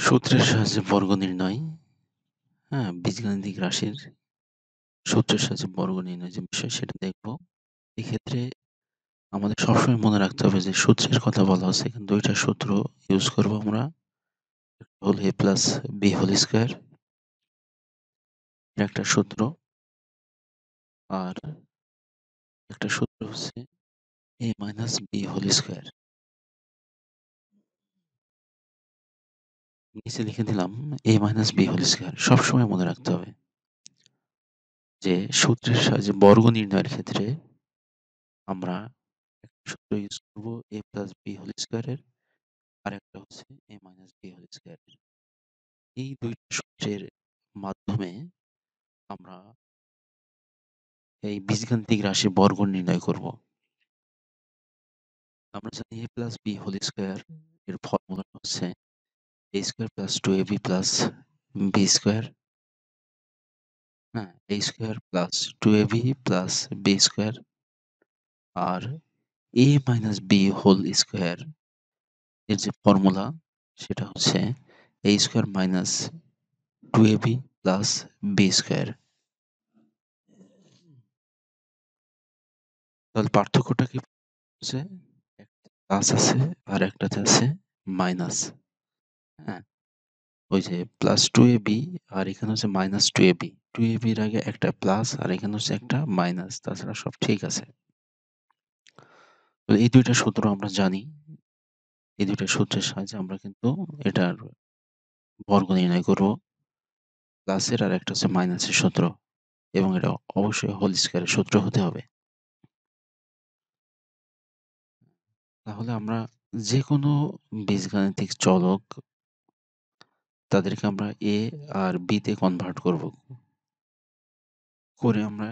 সূত্রের সাহায্যে বর্গ নির্ণয়, হ্যাঁ? বীজগাণিতিক রাশির সূত্রের সাহায্যে বর্গ নির্ণয় যে বিষয় সেটা দেখব। এক্ষেত্রে আমাদের সবসময় মনে রাখতে হবে যে সূত্রের কথা বলা হচ্ছে এখানে ২ টা সূত্র ইউজ করব আমরা। একটা হলো a plus b whole square এর একটা সূত্র। আর একটা সূত্র হচ্ছে a minus b whole square. নিচে লিখে দিলাম a minus b whole square. সবসময় মনে রাখতে হবে যে সূত্রের সাহায্যে বর্গ নির্ণয়ের ক্ষেত্রে আমরা একটা সূত্র ইউজ করব a প্লাস b হোল স্কয়ারের, আরেকটা হচ্ছে a মাইনাস b হোল স্কয়ারের। এই ২ টা সূত্রের মাধ্যমে আমরা এই বীজগাণিতিক রাশি বর্গ নির্ণয় করব। আমরা জানি a plus b whole square এর ফর্মুলা হচ্ছে a square plus 2ab plus b square, হ্যাঁ? a square plus 2ab plus b square. আর a minus b whole square এর যে ফর্মুলা সেটা হচ্ছে a square minus 2ab plus b square. তাহলে পার্থক্যটা কি হচ্ছে? একটা প্লাস আছে আর একটাতে আছে মাইনাস, হ্যাঁ? ওই যে প্লাস 2ab আর এখানে হচ্ছে মাইনাস 2ab। 2ab এর আগে একটা প্লাস আর এখানে হচ্ছে একটা মাইনাস, তাছাড়া সব ঠিক আছে। তো এই ২ টা সূত্র আমরা জানি। এই ২ টা সূত্রের সাহায্যে আমরা কিন্তু এটার বর্গ নির্ণয় করব। প্লাসের আর একটা হচ্ছে মাইনাসের সূত্র, এবং এটা অবশ্যই হোল স্কয়ারের সূত্র হতে হবে। তাহলে আমরা যেকোনো বীজগাণিতিক চলক তাদেরকে আমরা a আর b তে কনভার্ট করব। করে আমরা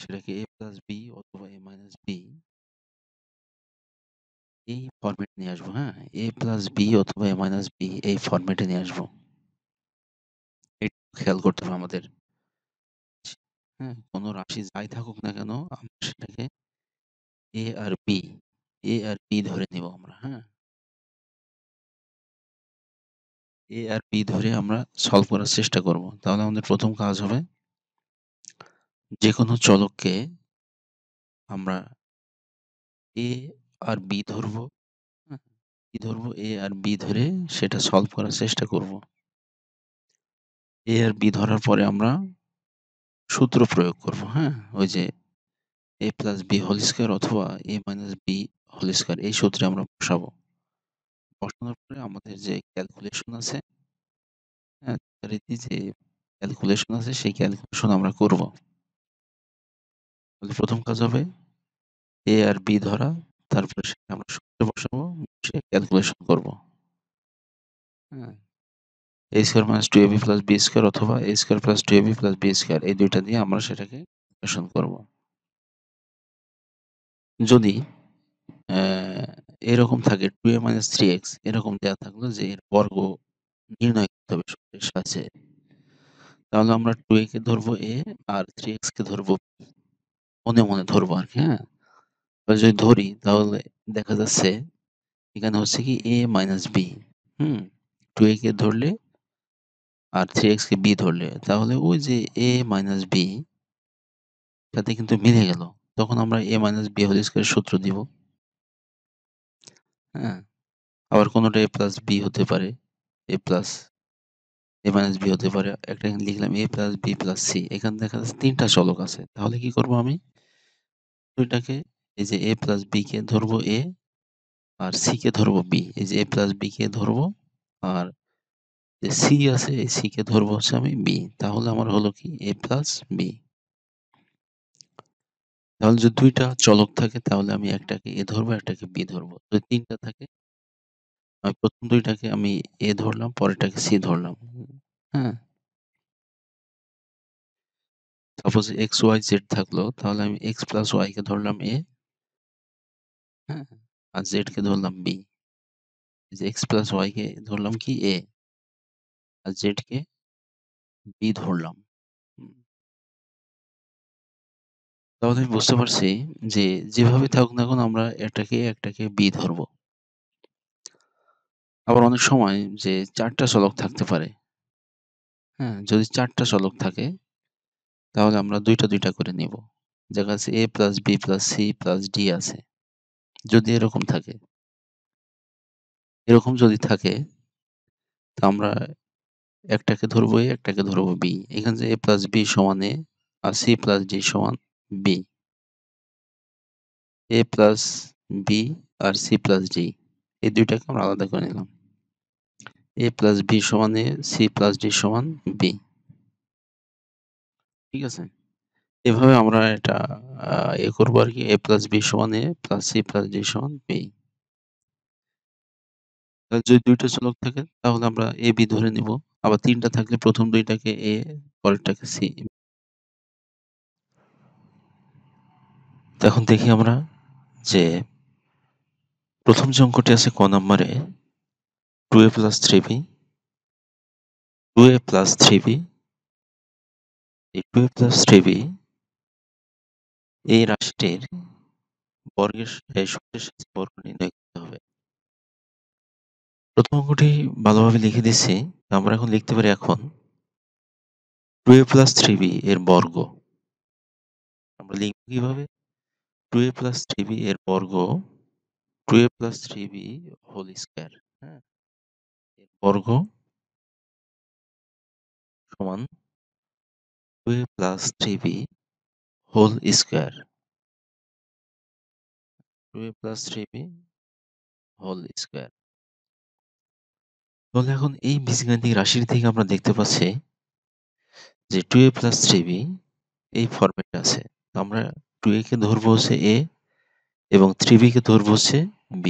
সেটাকে a প্লাস b অথবা a মাইনাস b এই ফরম্যাটে নিয়ে আসবো, হ্যাঁ? a প্লাস b অথবা a মাইনাস b এই ফরম্যাটে নিয়ে আসবো। একটু খেয়াল করতে হবে আমাদের। হ্যাঁ? কোন রাশি যাই থাকুক না কেন আমরা সেটাকে a আর b ধরে নিব আমরা, হ্যাঁ? a আর b ধরে আমরা সলভ করার চেষ্টা করব। তাহলে আমাদের প্রথম কাজ হবে যেকোনো চলককে আমরা a আর b ধরবো, হ্যাঁ? কি ধরবো? a আর b ধরে সেটা সলভ করার চেষ্টা করব। a আর b ধরার পরে আমরা সূত্র প্রয়োগ করব, হ্যাঁ? ওই যে a plus b whole square অথবা a minus b whole square এই সূত্রে আমরা বসাবো। বসানোর পরে আমাদের যে ক্যালকুলেশন আছে, হ্যাঁ? যথারীতি যে ক্যালকুলেশন আছে সেই ক্যালকুলেশন আমরা করব। তাহলে প্রথম কাজ হবে a আর b ধরা, তারপরে সেটা আমরা সূত্রে বসাবো, বসিয়ে ক্যালকুলেশন করব। হ্যাঁ? a square minus 2ab plus b square অথবা a square plus 2ab plus b square এই ২ টা দিয়ে আমরা সেটাকে ক্যালকুলেশন করব। যদি এরকম থাকে 2a মাইনাস 3x এরকম দেয়া থাকলো যে এর বর্গ নির্ণয় করতে হবে সূত্রের সাহায্যে। তাহলে আমরা 2a কে ধরবো a আর 3x কে ধরবো b। মনে, মনে ধরবো আরকি, হ্যাঁ? এবার যদি ধরি তাহলে দেখা যাচ্ছে এখানে হচ্ছে কি a minus b, hmm? 2a কে ধরলে আর 3x কে b ধরলে তাহলে ওই যে a মাইনাস b সাথে কিন্তু মিলে গেল। তখন আমরা a minus b whole square সূত্র দিব, হ্যাঁ? আবার কোনটা a প্লাস b হতে পারে, a plus a minus b হতে পারে। একটা এখানে লিখলাম a plus b plus c। এখানে দেখা যাচ্ছে ৩ টা চলক আছে। তাহলে কি করব আমি? ২ টাকে এই যে a প্লাস b কে ধরবো a আর c কে ধরবো b। এই যে a প্লাস b কে ধরবো আর যে c আছে এই c কে ধরবো হচ্ছে আমি b। তাহলে আমার হলো কি a প্লাস b। তাহলে যদি ২ টা চলক থাকে তাহলে আমি একটাকে a ধরবো, একটাকে b ধরবো। যদি ৩ টা থাকে আমি ১ম ২ টাকে আমি a ধরলাম, পরেরটাকে c ধরলাম। হ্যাঁ? সাপোজ x, y, z থাকলো তাহলে আমি x প্লাস y কে ধরলাম a, হ্যাঁ? আর z কে ধরলাম b। এই যে x প্লাস y কে ধরলাম কি a R z K b ধরলাম। হুম। তাহলে আমি বুঝতে পারছি যে যেভাবে থাকুক না কেন আমরা একটাকে b ধরবো। আবার অনেক সময় যে ৪ টা চলক থাকতে পারে। হ্যাঁ? যদি ৪ টা চলক থাকে তাহলে আমরা ২ টা ২ টা করে নিব। দেখা যাচ্ছে a plus b plus c plus d আছে। যদি এরকম থাকে, এরকম যদি থাকে তো আমরা একটাকে ধরবো a, একটাকে ধরবো b। এখানে যে a প্লাস b সমান a আর c প্লাস d সমান b। a প্লাস b আর c প্লাস d এই ২ টাকে আমরা আলাদা করে নিলাম। a প্লাস b সমান a, c প্লাস d সমান b। ঠিক আছে? এভাবে আমরা এটা করবো আরকি a প্লাস b সমান a plus c plus d সমান b। যদি ২ টা চলক থাকে তাহলে আমরা a, b ধরে নিব। আবার ৩ টা থাকলে ১ম ২ টাকে a, পরেরটাকে c। তো এখন দেখি আমরা যে ১ম যে অঙ্কটি আছে ক নাম্বারে 2a plus 3b, 2a plus 3b, এই 2a প্লাস 3b এই রাশিটির বর্গের সূত্রের সাথে বর্গ নির্ণয় করতে হবে। ১ম অঙ্কটি ভালোভাবে লিখে দিচ্ছি। আমরা এখন লিখতে পারি এখন 2a প্লাস 3b এর বর্গ। আমরা লিখব কিভাবে? 2a প্লাস 3b এর বর্গ 2a plus 3b whole square. হ্যাঁ? এর বর্গ সমান 2a plus 3b whole square. 2a plus 3b whole square. তাহলে এখন এই বীজগাণিতিক রাশির থেকে আমরা দেখতে পাচ্ছি যে 2a প্লাস 3b এই ফরম্যাটে আছে। আমরা 2a কে ধরবো হচ্ছে a এবং 3b কে ধরবো হচ্ছে b।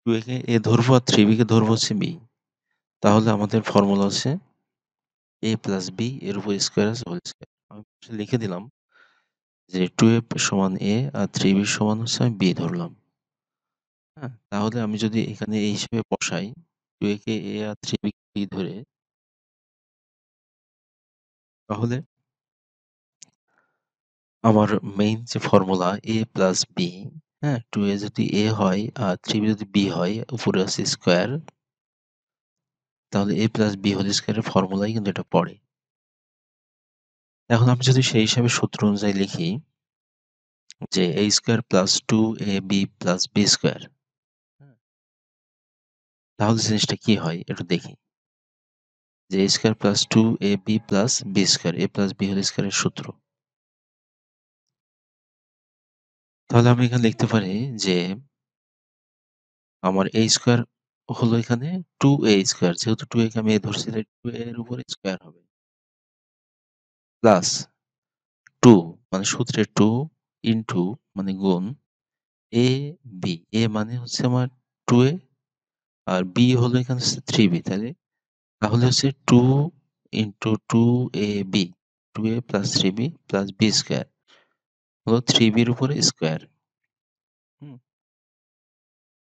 2a কে a ধরবো আর 3b কে ধরবো হচ্ছে b। তাহলে আমাদের ফর্মুলা হচ্ছে a প্লাস b এর উপর স্কয়ার আছে হোল স্কয়ার। আমি লিখে দিলাম যে 2a সমান a আর 3b সমান হচ্ছে আমি b ধরলাম। হ্যাঁ? তাহলে আমি যদি এখানে এই হিসেবে বসাই 2a K a R 3b K b ধরে তাহলে আমার মেইন যে ফর্মুলা a প্লাস b, হ্যাঁ? 2a যদি a হয় আর 3b যদি b হয়, উপরে আছে স্কয়ার, তাহলে a প্লাস b হোল স্কয়ারের ফর্মুলায় কিন্তু এটা পড়ে। এখন আমি যদি সেই হিসাবে সূত্র অনুযায়ী লিখি যে a square plus 2ab plus b square, হ্যাঁ? তাহলে জিনিসটা কি হয় একটু দেখি। যে a square plus 2ab plus b square, a plus b whole স্কয়ারের সূত্র। তাহলে আমি এখানে লিখতে পারি যে আমার a স্কয়ার হলো এখানে 2a স্কয়ার, যেহেতু 2a কে আমি a ধরছি তাই 2a এর উপরে স্কয়ার হবে। প্লাস 2 মানে সূত্রে 2 ইনটু মানে গুণ a b, a মানে হচ্ছে আমার 2a আর b হলো এখানে হচ্ছে 3b, তাহলে হচ্ছে 2 into 2ab, 2a plus 3b plus b square হলো 3b এর উপরে স্কয়ার। হুম?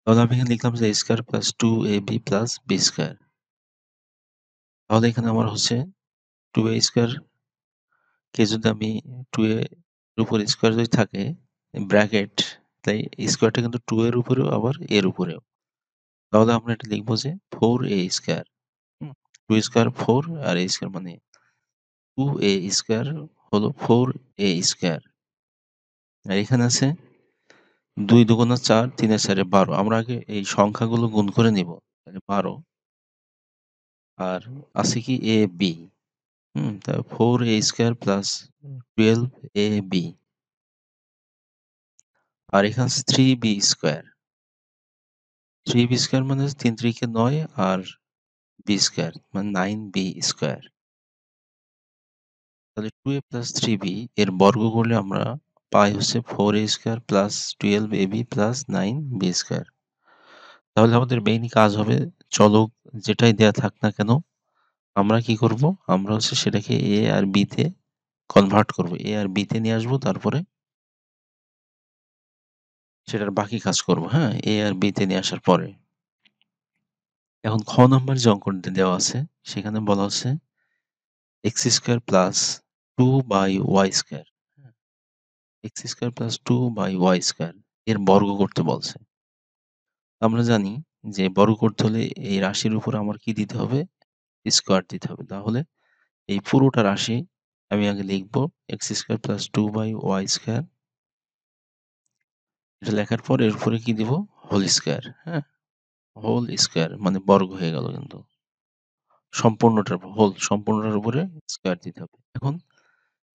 তাহলে আমি এখানে লিখলাম যে a square plus 2ab plus b square. তাহলে এখানে আমার হচ্ছে 2a স্কয়ার কে যদি আমি 2a এর উপর স্কয়ার যদি থাকে ব্র্যাকেট, তাই স্কয়ারটা কিন্তু 2 এর উপরেও আবার এর উপরেও। তাহলে আমরা এটা লিখব যে 4a স্কয়ার। হুম? 2 স্কয়ার 4 আর a স্কয়ার মানে 2a স্কয়ার হলো 4a স্কয়ার। আর এখানে আছে ২ দুগুণা ৪, ৩ এর ৪ ১২। আমরা আগে এই সংখ্যাগুলো গুণ করে নিব। তাহলে ১২ আর আছে কি a b। তাহলে 4a স্কয়ার প্লাস 12ab আর এখানে আছে 3b স্কয়ার। 3b স্কয়ার মানে ৩ ৩কে ৯ আর b স্কয়ার মানে 9b স্কয়ার। তাহলে 2a প্লাস 3b এর বর্গ করলে আমরা পাই হচ্ছে 4a square plus 12ab plus 9b square. তাহলে আমাদের মেইন কাজ হবে চলক যেটাই দেয়া থাক না কেন আমরা কি করব? আমরা হচ্ছে সেটাকে a আর b তে কনভার্ট করব। a আর b তে নিয়ে আসবো, তারপরে সেটার বাকি কাজ করব, হ্যাঁ? a আর b তে নিয়ে আসার পরে। এখন খ নাম্বার যে অঙ্কটি দেওয়া আছে সেখানে বলা হচ্ছে x square plus 2 by y square, হ্যাঁ? x square plus 2 by y square এর বর্গ করতে বলছে। আমরা জানি যে বর্গ করতে হলে এই রাশির উপর আমার কি দিতে হবে? স্কোয়ার দিতে হবে। তাহলে এই পুরোটা রাশি আমি আগে লিখব x² + 2y²। এটা লেখার পর এর উপরে কি দিব? হোল স্কোয়ার, হ্যাঁ? হোল স্কোয়ার মানে বর্গ হয়ে গেল কিন্তু। সম্পূর্ণটার উপরে স্কোয়ার দিতে হবে। এখন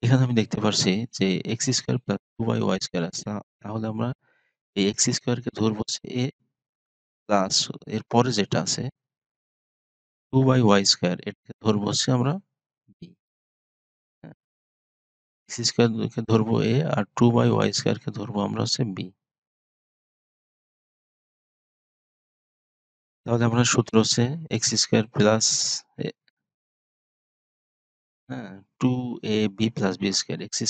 এখানে আমি দেখতে পারছি যে x² + 2y² আছে। তাহলে আমরা এই x² কে ধরবো হচ্ছে a প্লাস এর পরে যেটা আছে 2y² এটাকে ধরবো হচ্ছে আমরা b, হ্যাঁ? x² কে ধরবো a আর 2y² কে ধরবো আমরা হচ্ছে b। তাহলে আমরা সূত্র হচ্ছে x² প্লাস এ হ্যাঁ 2ab plus b², x²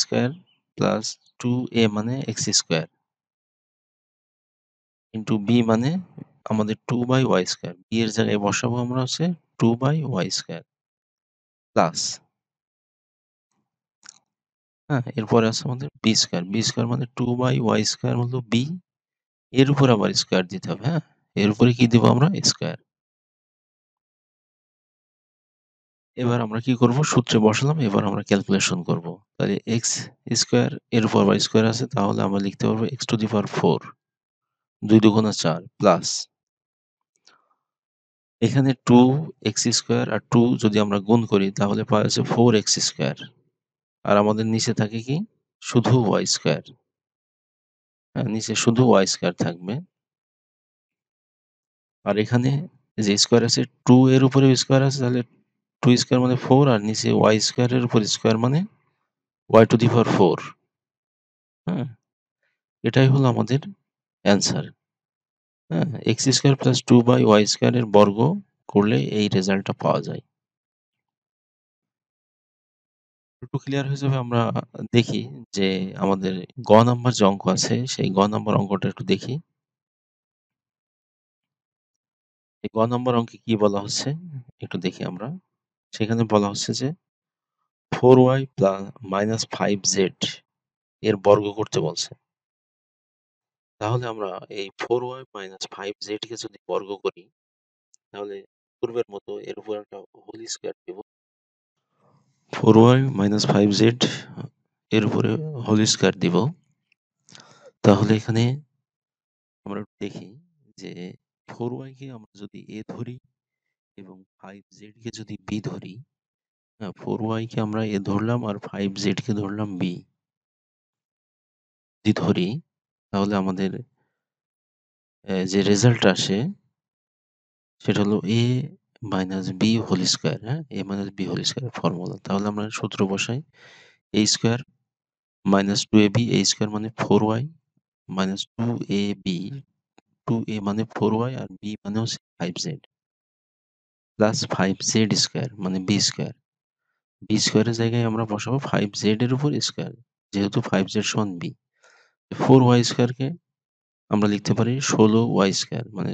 plus 2a মানে x² ইন্টু b মানে আমাদের 2/y²। b এর জায়গায় বসাবো আমরা হচ্ছে 2/y² প্লাস, হ্যাঁ? এরপরে আছে আমাদের b² মানে 2/y² হলো b, এর উপর আবার স্কোয়ার দিতে হবে, হ্যাঁ? এর উপরে কি দিব আমরা? স্কোয়ার। এবার আমরা কি করব? সূত্রে বসালাম, এবার আমরা ক্যালকুলেশন করব। তাহলে x² এর উপর আবার স্কোয়ার আছে, তাহলে আমরা লিখতে পারবো x⁴ 2 দুগুণা 4 প্লাস এখানে 2x² আর 2 যদি আমরা গুণ করি তাহলে পাওয়া যাচ্ছে 4x²। আর আমাদের নিচে থাকে কি? শুধু y²। হ্যাঁ, নিচে শুধু y² থাকবে। আর এখানে যে স্কোয়ার আছে 2 এর উপরে স্কোয়ার আছে, তাহলে 2² মানে 4 আর নিচে y² এর উপর স্কোয়ার মানে y⁴। হ্যাঁ? এটাই হলো আমাদের অ্যান্সার। হ্যাঁ? x² + 2/y² এর বর্গ করলে এই রেজাল্টটা পাওয়া যায়। একটু ক্লিয়ার হয়ে যাবে, আমরা দেখি যে আমাদের নাম্বার যে অঙ্ক আছে সেই নাম্বার অঙ্কটা একটু দেখি। এই নাম্বার অঙ্কে কি বলা হচ্ছে একটু দেখি আমরা। সেখানে বলা হচ্ছে যে 4y - 5z এর বর্গ করতে বলছে। তাহলে আমরা এই 4y - 5z কে যদি বর্গ করি তাহলে পূর্বের মতো এর উপর একটা হোল স্কয়ার দিব। 4y - 5z এর উপরে হোল স্কয়ার দিব। তাহলে এখানে আমরা একটু দেখি যে 4y কে আমরা যদি a ধরি এবং 5z কে যদি b ধরি, হ্যাঁ? 4y কে আমরা a ধরলাম আর 5z কে ধরলাম b। যদি ধরি তাহলে আমাদের যে রেজাল্ট আসে সেটা হলো a - b হোল স্কয়ার, হ্যাঁ? a - b whole square formula. তাহলে আমরা সূত্র বসাই a square - 2ab, a square মানে 4y - 2ab, 2a মানে 4y আর b মানে হচ্ছে 5z প্লাস 5z স্কয়ার মানে b স্কয়ার। b স্কয়ারের জায়গায় আমরা বসাবো 5z এর উপর স্কয়ার। যেহেতু 5z সমান b। 4y স্কয়ারকে আমরা লিখতে পারি 16y স্কয়ার মানে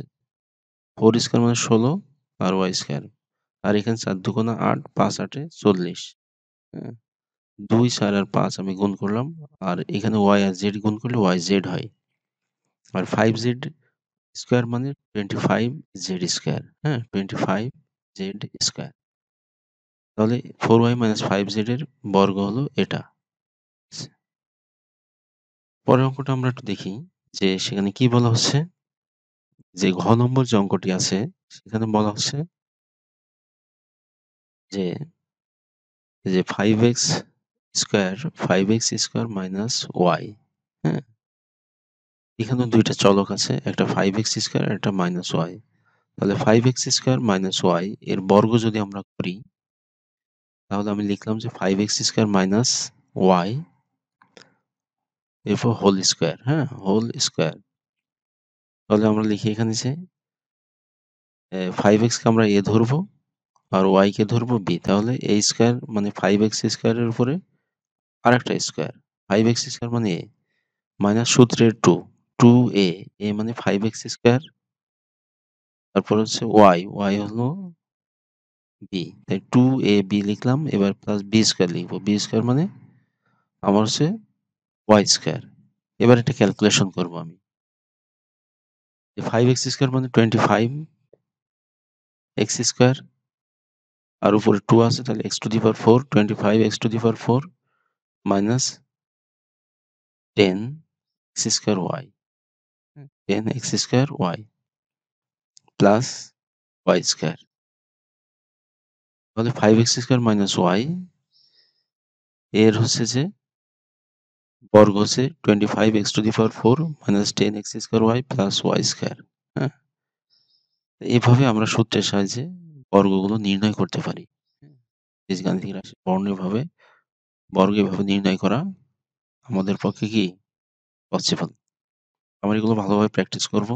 4 স্কয়ার মানে 16 আর y স্কয়ার। আর এখানে 4 দুগুণা 8, 5 আটে 40, হ্যাঁ? 2, 4 আর 5 আমি গুণ করলাম। আর এখানে y আর z গুণ করলে yz হয়। আর 5z স্কয়ার মানে 25z স্কয়ার, হ্যাঁ? 25z square. তাহলে 4y - 5z এর বর্গ হলো এটা। পরের অঙ্কটা আমরা একটু দেখি যে সেখানে কি বলা হচ্ছে। যে নম্বর যে অঙ্কটি আছে সেখানে বলা হচ্ছে যে এই যে 5x² মাইনাস y, হ্যাঁ? এখানে ২ টা চলক আছে। একটা 5x² আর একটা -y। তাহলে 5x² - y এর বর্গ যদি আমরা করি তাহলে আমি লিখলাম যে 5x² - y এরপর হোল স্কয়ার, হ্যাঁ? Whole square. তাহলে আমরা লিখি এখানে যে 5x কে আমরা a ধরবো আর y কে ধরবো b। তাহলে a স্কয়ার মানে 5x² এর উপরে আরেকটা স্কয়ার। 5x² মানে a মাইনাস সূত্রের 2, 2a, a মানে 5x², তারপর হচ্ছে y হলো b। তাই 2ab লিখলাম। এবার প্লাস b² লিখব। b² মানে আমার হচ্ছে y²। এবার এটা ক্যালকুলেশন করব আমি। 5x² মানে 25 x স্কয়ার আর উপরে 2 আছে তাহলে x⁴, 25 x⁴ minus 10 x² y, 10 x² y plus y square. তাহলে 5x² মাইনাস y এর হচ্ছে যে বর্গ হচ্ছে 25 x⁴ minus 10 x² y plus y square. হ্যাঁ, এভাবে আমরা সূত্রের সাহায্যে বর্গগুলো নির্ণয় করতে পারি। বীজগাণিতিক রাশি বর্গেভাবে নির্ণয় করা আমাদের পক্ষে কি পসিবল। আমরা এগুলো ভালোভাবে প্র্যাকটিস করব।